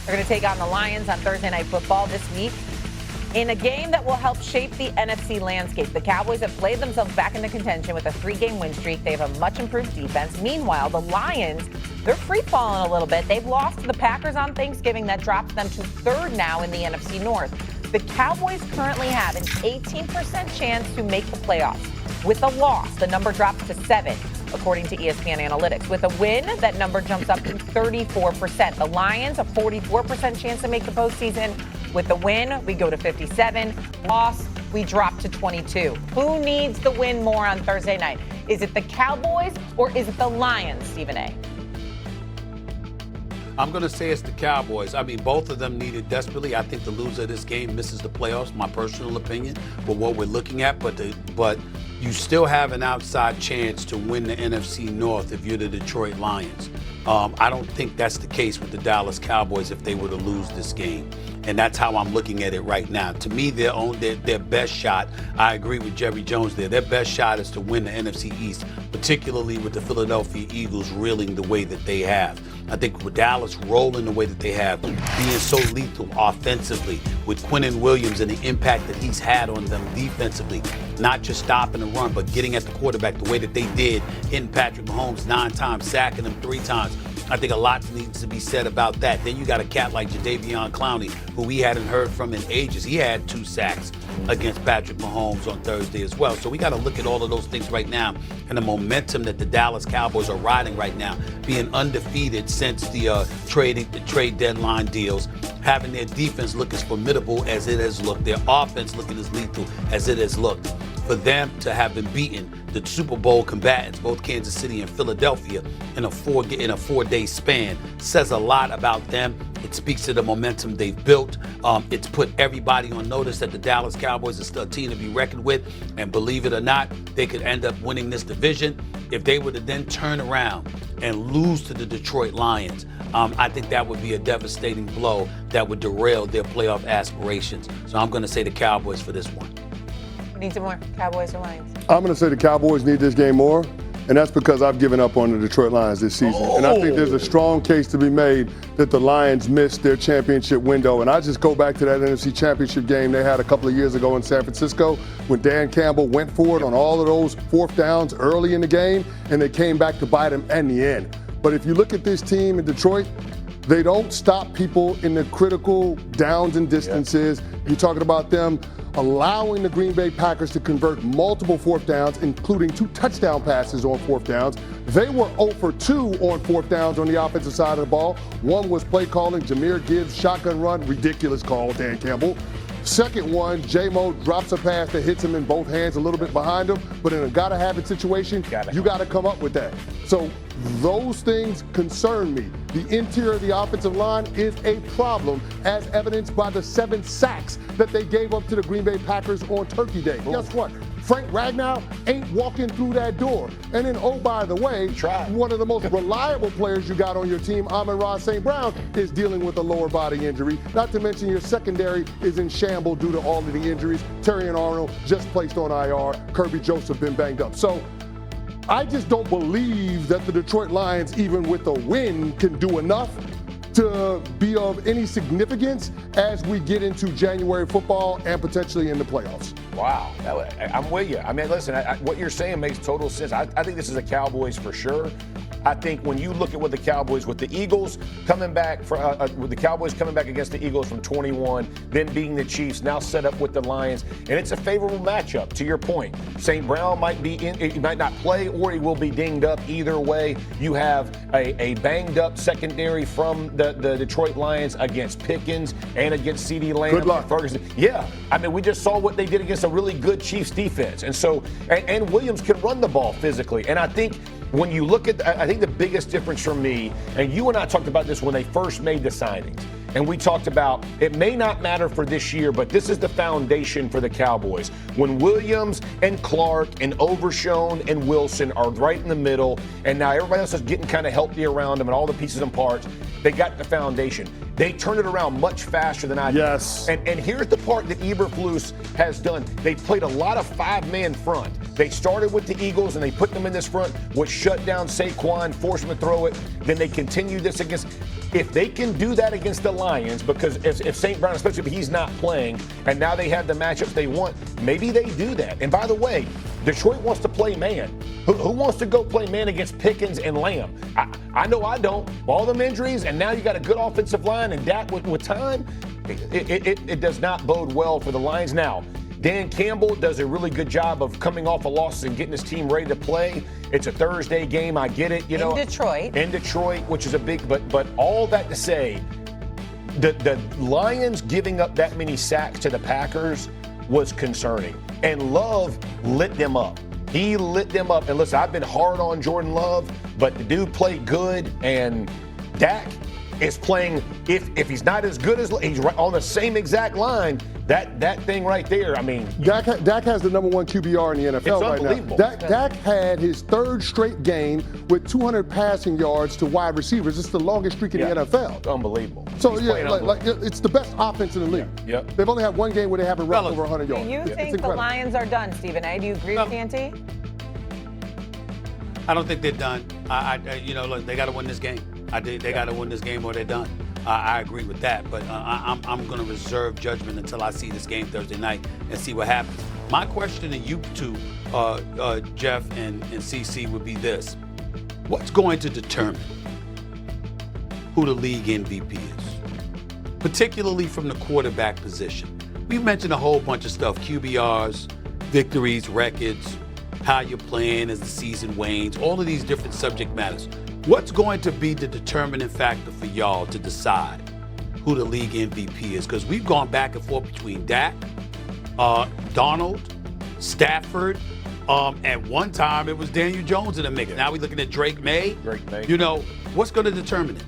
They're going to take on the Lions on Thursday Night Football this week in a game that will help shape the NFC landscape. The Cowboys have played themselves back into contention with a 3-game win streak. They have a much improved defense. Meanwhile, the Lions, they're free-falling a little bit. They've lost to the Packers on Thanksgiving. That drops them to 3rd now in the NFC North. The Cowboys currently have an 18% chance to make the playoffs. With a loss, the number drops to 7, according to ESPN Analytics. With a win, that number jumps up to 34%. The Lions, a 44% chance to make the postseason. With the win, we go to 57. Loss, we drop to 22. Who needs the win more on Thursday night? Is it the Cowboys or is it the Lions, Stephen A? I'm going to say it's the Cowboys. I mean, both of them need it desperately. I think the loser of this game misses the playoffs, my personal opinion, for what we're looking at. But you still have an outside chance to win the NFC North if you're the Detroit Lions. I don't think that's the case with the Dallas Cowboys if they were to lose this game. And that's how I'm looking at it right now. To me, their best shot, I agree with Jerry Jones there, their best shot is to win the NFC East, particularly with the Philadelphia Eagles reeling the way that they have. I think with Dallas rolling the way that they have, being so lethal offensively, with Quinnen Williams and the impact that he's had on them defensively, not just stopping the run, but getting at the quarterback the way that they did, hitting Patrick Mahomes 9 times, sacking him 3 times. I think a lot needs to be said about that. Then you got a cat like Jadeveon Clowney, who we hadn't heard from in ages. He had 2 sacks against Patrick Mahomes on Thursday as well. So we got to look at all of those things right now and the momentum that the Dallas Cowboys are riding right now, being undefeated since the trade deadline deals, having their defense look as formidable as it has looked, their offense looking as lethal as it has looked. For them to have been beaten, the Super Bowl combatants, both Kansas City and Philadelphia, in a 4-day span, says a lot about them. It speaks to the momentum they've built. It's put everybody on notice that the Dallas Cowboys are still a team to be reckoned with. And believe it or not, they could end up winning this division. If they were to then turn around and lose to the Detroit Lions, I think that would be a devastating blow that would derail their playoff aspirations. So I'm going to say the Cowboys for this one. Needs it more, Cowboys or Lions? I'm going to say the Cowboys need this game more, and that's because I've given up on the Detroit Lions this season. And I think there's a strong case to be made that the Lions missed their championship window. And I just go back to that NFC Championship game they had a couple of years ago in San Francisco when Dan Campbell went for it on all of those 4th downs early in the game, and they came back to bite him in the end. But if you look at this team in Detroit, they don't stop people in the critical downs and distances. You're talking about them allowing the Green Bay Packers to convert multiple 4th downs, including 2 touchdown passes on 4th downs. They were 0 for 2 on 4th downs on the offensive side of the ball. One was play calling, Jahmyr Gibbs shotgun run, ridiculous call, Dan Campbell. Second one, J-Mo drops a pass that hits him in both hands a little bit behind him, but in a gotta-have-it situation, you got to come up with that. So those things concern me. The interior of the offensive line is a problem, as evidenced by the 7 sacks that they gave up to the Green Bay Packers on Turkey Day. Guess what? Frank Ragnow ain't walking through that door. And then, oh, by the way, one of the most reliable players you got on your team, Amon-Ra St. Brown, is dealing with a lower body injury. Not to mention your secondary is in shambles due to all of the injuries. Terry and Arnold just placed on IR. Kirby Joseph been banged up. So I just don't believe that the Detroit Lions, even with a win, can do enough to be of any significance as we get into January football and potentially in the playoffs. Wow, I'm with you. I mean, listen, what you're saying makes total sense. I think this is the Cowboys for sure. I think when you look at what the Cowboys, with the Eagles coming back, with the Cowboys coming back against the Eagles from 21, then beating the Chiefs, now set up with the Lions, and it's a favorable matchup. To your point, St. Brown might not play, or he will be dinged up. Either way, you have a banged up secondary from the Detroit Lions against Pickens and against CeeDee Lamb. Good luck. Ferguson. Yeah, I mean, we just saw what they did against a really good Chiefs defense, and so and Williams can run the ball physically, and I think. When you look at, I think the biggest difference for me, and you and I talked about this when they first made the signings, and we talked about it may not matter for this year, but this is the foundation for the Cowboys. When Williams and Clark and Overshown and Wilson are right in the middle, and now everybody else is getting kind of healthy around them and all the pieces and parts, they got the foundation. They turn it around much faster than I did. Yes. And here's the part that Eberflus has done. They played a lot of 5-man front. They started with the Eagles, and they put them in this front, which shut down Saquon, forced him to throw it. Then they continued this against. if they can do that against the Lions, because if St. Brown, especially if he's not playing, and now they have the matchups they want, maybe they do that. And by the way, Detroit wants to play man. Who wants to go play man against Pickens and Lamb? I know I don't. All them injuries, and now you got a good offensive line and Dak with time. It does not bode well for the Lions. Now, Dan Campbell does a really good job of coming off a loss and getting his team ready to play. It's a Thursday game. I get it. In Detroit, which is a big. But all that to say, the Lions giving up that many sacks to the Packers was concerning. And Love lit them up. He lit them up. And listen, I've been hard on Jordan Love, but the dude played good. And Dak is playing, if he's not as good as, he's right on the same exact line, that thing right there, I mean. Dak has the number 1 QBR in the NFL right unbelievable. now. Dak had his 3rd straight game with 200 passing yards to wide receivers. It's the longest streak in the NFL. Unbelievable. So, it's the best offense in the league. Yep. They've only had one game where they haven't rushed over 100 yards. Do you think the Lions are done, Stephen A? Do you agree with Canty? I don't think they're done. Look, they got to win this game. They got to win this game or they're done. I agree with that, but I'm going to reserve judgment until I see this game Thursday night and see what happens. My question to you two, Jeff and CC, would be this. What's going to determine who the league MVP is, particularly from the quarterback position? We've mentioned a whole bunch of stuff, QBRs, victories, records, how you're playing as the season wanes, all of these different subject matters. What's going to be the determining factor for y'all to decide who the league MVP is? Because we've gone back and forth between Dak, Donald, Stafford. At one time, it was Daniel Jones in the mix. Now we're looking at Drake May. What's going to determine it?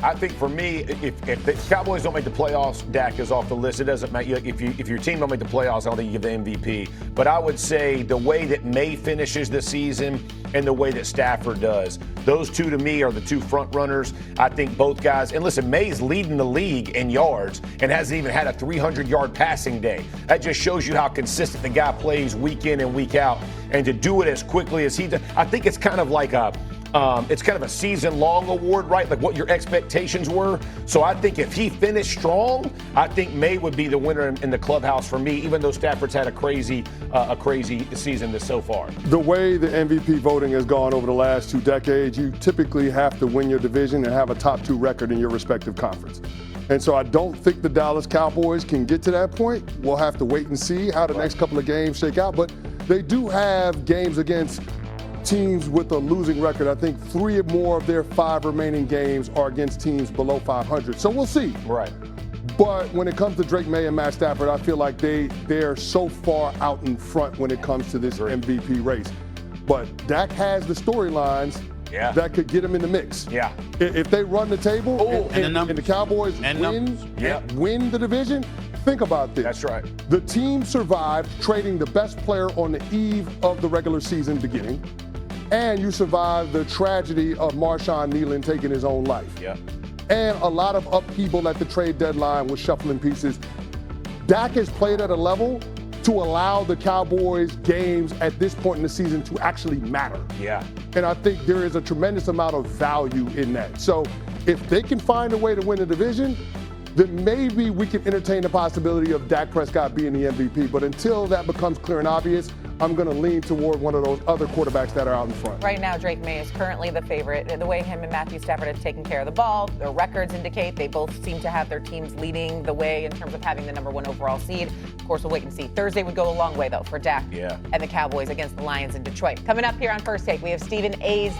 I think for me, if the Cowboys don't make the playoffs, Dak is off the list. It doesn't matter. If your team don't make the playoffs, I don't think you give the MVP. But I would say the way that May finishes the season and the way that Stafford does, those two to me are the two front runners. I think both guys. And listen, May's leading the league in yards and hasn't even had a 300-yard passing day. That just shows you how consistent the guy plays week in and week out. And to do it as quickly as he does, I think it's kind of like it's kind of a season-long award, right? Like what your expectations were. So I think if he finished strong, I think May would be the winner in the clubhouse for me, even though Stafford's had a crazy season so far. The way the MVP voting has gone over the last 2 decades, you typically have to win your division and have a top 2 record in your respective conference. And so I don't think the Dallas Cowboys can get to that point. We'll have to wait and see how the next couple of games shake out. But they do have games against teams with a losing record. I think 3 or more of their 5 remaining games are against teams below 500. So we'll see. Right. But when it comes to Drake May and Matt Stafford, I feel like they're so far out in front when it comes to this MVP race. But Dak has the storylines that could get him in the mix. Yeah. If they run the table and the Cowboys win the division, think about this. That's right. The team survived trading the best player on the eve of the regular season beginning. And you survived the tragedy of Marshawn Nealon taking his own life. Yeah. And a lot of upheaval at the trade deadline with shuffling pieces. Dak has played at a level to allow the Cowboys games at this point in the season to actually matter. Yeah. And I think there is a tremendous amount of value in that. So if they can find a way to win the division, then maybe we can entertain the possibility of Dak Prescott being the MVP. But until that becomes clear and obvious, I'm going to lean toward one of those other quarterbacks that are out in front. Right now, Drake May is currently the favorite. The way him and Matthew Stafford have taken care of the ball, their records indicate they both seem to have their teams leading the way in terms of having the number 1 overall seed. Of course, we'll wait and see. Thursday would go a long way, though, for Dak and the Cowboys against the Lions in Detroit. Coming up here on First Take, we have Stephen A's